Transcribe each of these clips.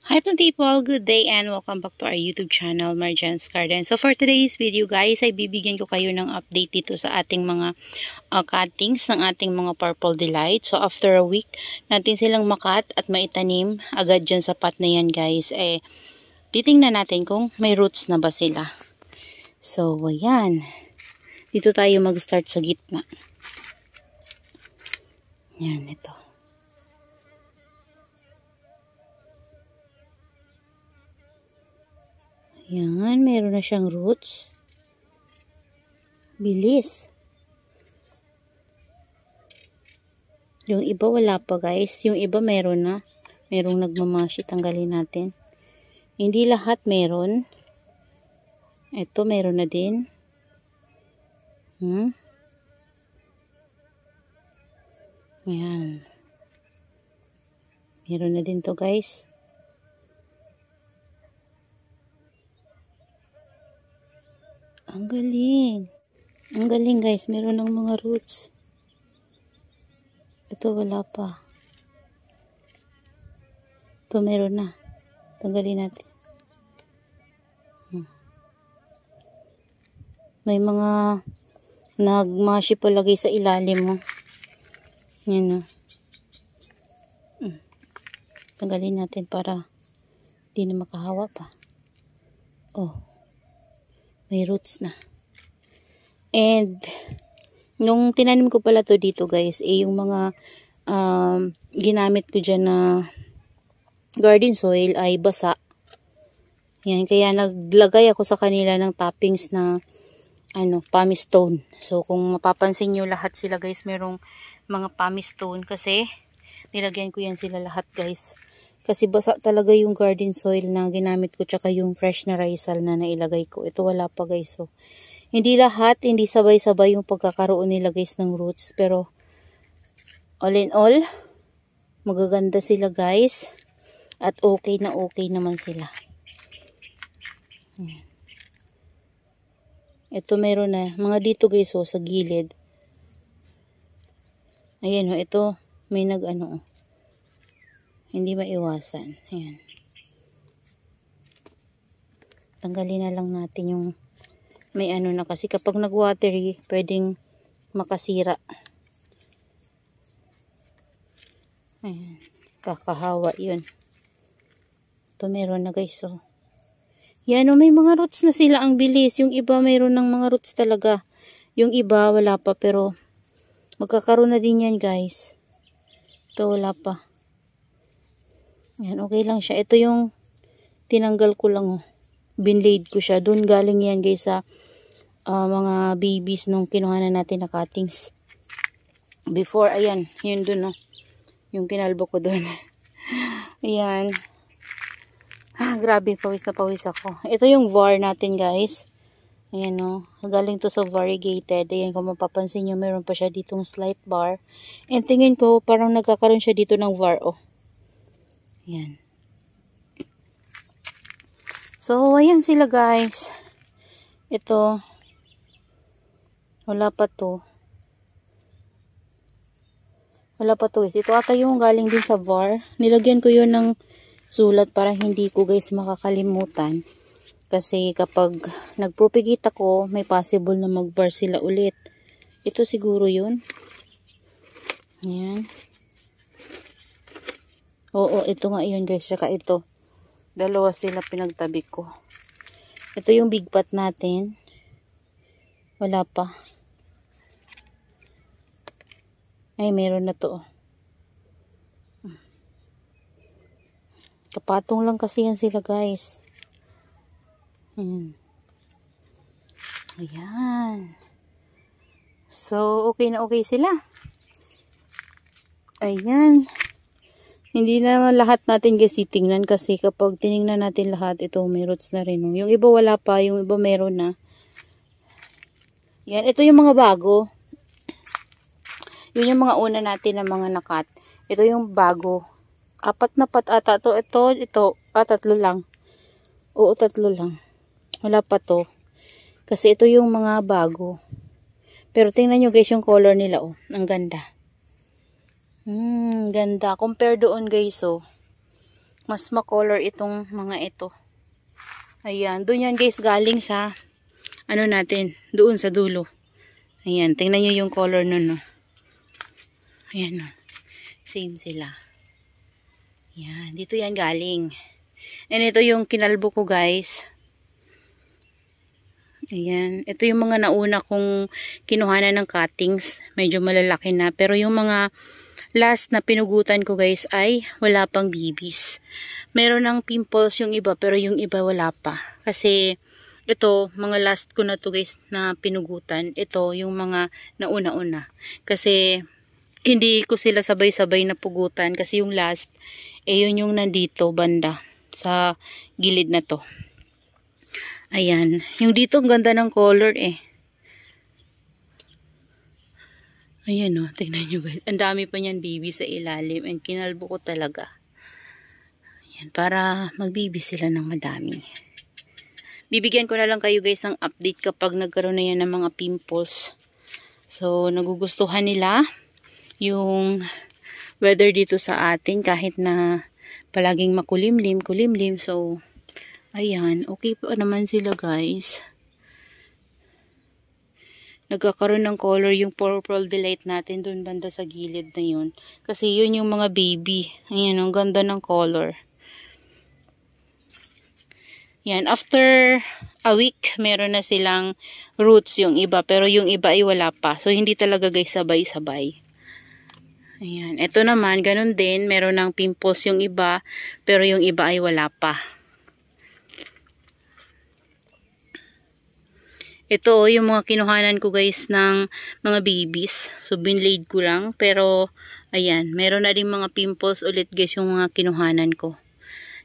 Hi people, good day and welcome back to our YouTube channel, Marjan's Garden. So for today's video guys, ay bibigyan ko kayo ng update dito sa ating mga cuttings ng ating mga Purple Delight. So after a week, natin silang makat at maitanim agad dyan sa pot na yan guys. Titingnan natin kung may roots na ba sila. So ayan, dito tayo mag-start sa gitna. Yan, ito. Yan, meron na siyang roots. Bilis. Yung iba wala pa guys. Yung iba meron na. Merong nagmamashi. Tanggalin natin. Hindi lahat meron. Ito meron na din. Yan. Meron na din to guys. Ang galing. Ang galing guys. Meron ng mga roots. Ito wala pa. Ito meron na. Tanggalin natin. May mga nagmashi palagay sa ilalim mo. Yan o. Tanggalin natin para di na makahawa pa. Oh. May roots na. And, nung tinanim ko pala to dito guys, yung mga ginamit ko dyan na garden soil ay basa. Yan, kaya naglagay ako sa kanila ng toppings na pumice stone. So, kung mapapansin nyo lahat sila guys, merong mga pumice stone kasi nilagyan ko yan sila lahat guys. Kasi basa talaga yung garden soil na ginamit ko tsaka yung fresh na risal na nailagay ko. Ito wala pa guys. So, hindi lahat, hindi sabay-sabay yung pagkakaroon nila guys ng roots. Pero, all in all, magaganda sila guys. At okay na okay naman sila. Ito meron na. Mga dito guys sa gilid. Ayan ito may hindi maiwasan. Ayan. Tanggalin na lang natin yung may na kasi kapag nag-watery, pwedeng makasira. Ayan. Kakahawa yun. Ito meron na guys. So, yan may mga roots na sila. Ang bilis. Yung iba meron ng mga roots talaga. Yung iba wala pa pero magkakaroon na din yan guys. Ito wala pa. Yan, okay lang siya. Ito yung tinanggal ko lang. Binlaid ko siya. Doon galing yan guys sa mga babies nung kinuha na natin na cuttings. Before, ayan. Yun doon yung kinalbo ko doon. Ayan. Grabe. Pawis na pawis ako. Ito yung var natin guys. Ayan galing to sa variegated. Ayan kung mapapansin nyo, meron pa siya ditong slight bar. And tingin ko, parang nagkakaroon siya dito ng var Ayan. So, ayan sila guys. Ito. Wala pa to. Wala pa to. Ito ata yung galing din sa var. Nilagyan ko yun ng sulat para hindi ko guys makakalimutan. Kasi kapag nagpropagate ako, may possible na mag-var sila ulit. Ito siguro yun. Ayan. Oo, ito nga yun guys. Saka ito. Dalawa sila pinagtabi ko. Ito yung big pot natin. Wala pa. Ay, meron na to. Kapatong lang kasi yan sila guys. Ayan. So, okay na okay sila. Ayan. Hindi naman lahat natin guys titingnan kasi kapag tiningnan natin lahat, ito may roots na rin. Yung iba wala pa, yung iba meron na. Yan, ito yung mga bago. Yun yung mga una natin na mga nakat. Ito yung bago. 4 na pat ata to. Ito. 3 lang. Oo, 3 lang. Wala pa to. Kasi ito yung mga bago. Pero tingnan nyo guys yung color nila Ang ganda. Ganda. Compare doon guys mas makolor itong mga ito. Ayan, doon yan guys galing sa ano natin, doon sa dulo. Ayan, tingnan nyo yung color nun, no. Ayan, no. Same sila. Ayan, dito yan galing. And ito yung kinalbo ko guys. Ayan, ito yung mga nauna kong kinuhanan ng cuttings. Medyo malalaki na. Pero yung mga last na pinugutan ko guys ay wala pang bibis. Meron ng pimples yung iba pero yung iba wala pa. Kasi ito, mga last ko na to guys na pinugutan. Ito yung mga nauna-una. Kasi hindi ko sila sabay-sabay na pugutan. Kasi yung last, yun yung nandito banda sa gilid na to. Ayan. Yung dito, ang ganda ng color eh. Ayan o. Tingnan nyo guys. Ang dami pa niyan baby sa ilalim. And kinalbo ko talaga. Ayan. Para magbibi sila ng madami. Bibigyan ko na lang kayo guys ng update kapag nagkaroon na yan ng mga pimples. So, nagugustuhan nila yung weather dito sa atin. Kahit na palaging makulimlim, kulimlim. So, ayan, okay pa naman sila guys. Nagkakaroon ng color yung Purple Delight natin dun banda sa gilid na yun. Kasi yun yung mga baby. Ayan, ang ganda ng color. Yan, after a week, meron na silang roots yung iba. Pero yung iba ay wala pa. So, hindi talaga guys sabay-sabay. Ayan, ito naman, ganun din. Meron ng pimples yung iba. Pero yung iba ay wala pa. Ito yung mga kinuhanan ko guys ng mga babies. So binlaid ko lang. Pero ayan, meron na rin mga pimples ulit guys yung mga kinuhanan ko.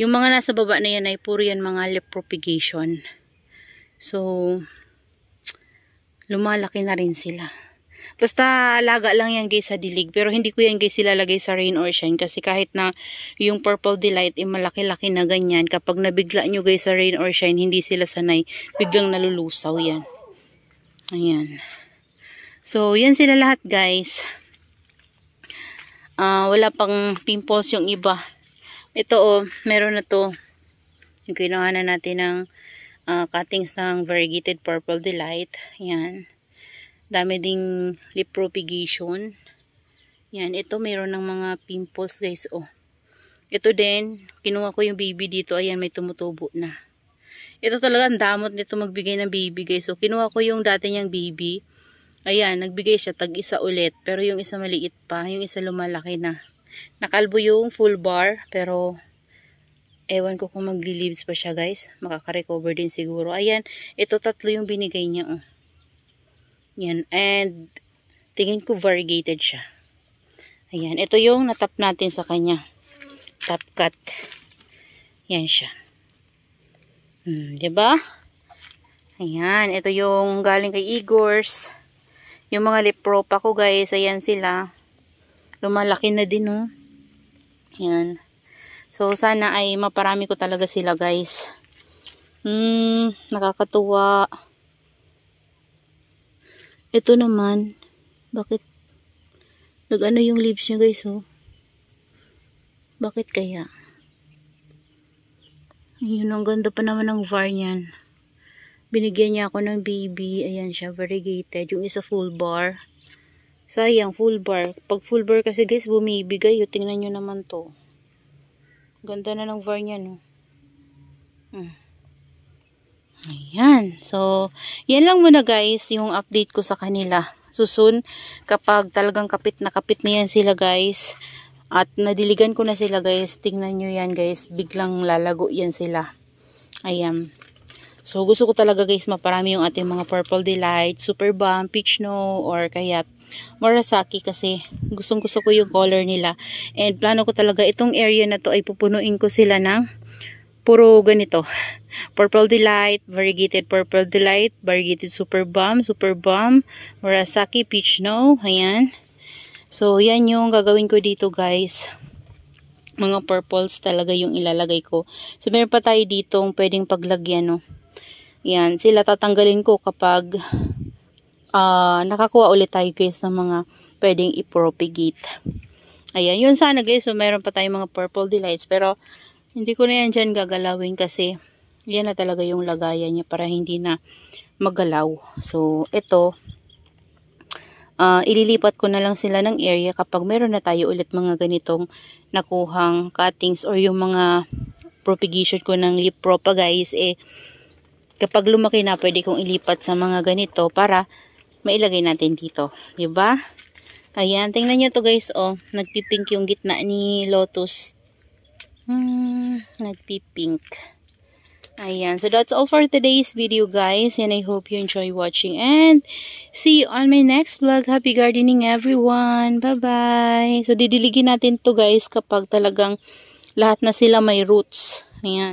Yung mga nasa baba na yan ay puro yan mga lip propagation. So lumalaki na rin sila. Basta alaga lang yan guys sa dilig. Pero hindi ko yan guys ilalagay sa rain or shine. Kasi kahit na yung Purple Delight ay malaki-laki na ganyan. Kapag nabigla nyo guys sa rain or shine, hindi sila sanay. Biglang nalulusaw yan. Ayan. So yan sila lahat guys. Wala pang pimples yung iba. Ito meron na to. Yung kinuhanan natin ng cuttings ng Variegated Purple Delight. Ayan. Dami ding lip propagation. Yan, ito mayroon ng mga pimples guys. Ito din, kinuha ko yung baby dito. Ayan, may tumutubo na. Ito talaga ang damot nito magbigay ng baby guys. So, kinuha ko yung dati niyang baby. Ayan, nagbigay siya tag-isa ulit. Pero yung isa maliit pa, yung isa lumalaki na. Nakalbo yung full bar, pero ewan ko kung magli-leaves pa siya guys. Makaka-recover din siguro. Ayan, ito tatlo yung binigay niya. Yan, and tingin ko variegated siya. Ayan, ito yung natap natin sa kanya. Top cut. Yan siya. Diba? Ayan, ito yung galing kay Igor's. Yung mga lip propa ko guys, ayan sila. Lumalaki na din Ayan. So, sana ay maparami ko talaga sila guys. Nakakatuwa. Ito naman, bakit nag-ano yung leaves niya guys Bakit kaya? Ayun, ang ganda pa naman ng var niyan. Binigyan niya ako ng baby. Ayan siya, variegated. Yung isa full bar. Sayang, full bar. Pag full bar kasi guys, bumibigay. Tingnan nyo naman to. Ganda na ng var niya, no? Ayan. So, yan lang muna guys, yung update ko sa kanila. So, soon, kapag talagang kapit na yan sila guys, at nadiligan ko na sila guys, tingnan nyo yan guys, biglang lalago yan sila. Ayan. So, gusto ko talaga guys, maparami yung ating mga Purple Delight, Super Bomb, Peach No, or kaya Murasaki kasi gustong gusto ko yung color nila. And plano ko talaga, itong area na to ay pupunuin ko sila ng puro ganito. Purple Delight, Variegated Purple Delight, Variegated Super Bomb, Murasaki, Peach No. Ayan. So, yan yung gagawin ko dito guys. Mga purples talaga yung ilalagay ko. So, meron pa tayo dito pwedeng paglagyan, no. Yan. Sila tatanggalin ko kapag nakakuha ulit tayo guys ng mga pwedeng i-propagate. Ayan. Yun sana guys. So, meron pa tayong mga Purple Delights. Pero, Hindi ko na yan dyan gagalawin kasi yan na talaga yung lagayan niya para hindi na magalaw. So, ito, ililipat ko na lang sila ng area kapag meron na tayo ulit mga ganitong nakuhang cuttings or yung mga propagation ko ng leaf propa guys, kapag lumaki na pwede kong ilipat sa mga ganito para mailagay natin dito. Diba? Ayan, tingnan nyo to guys, nagpipink yung gitna ni lotus. Nagpipink. Ayan, so that's all for today's video guys, and I hope you enjoy watching and see you on my next vlog. Happy gardening everyone. Bye bye. So didiligin natin to guys kapag talagang lahat na sila may roots. Ayan.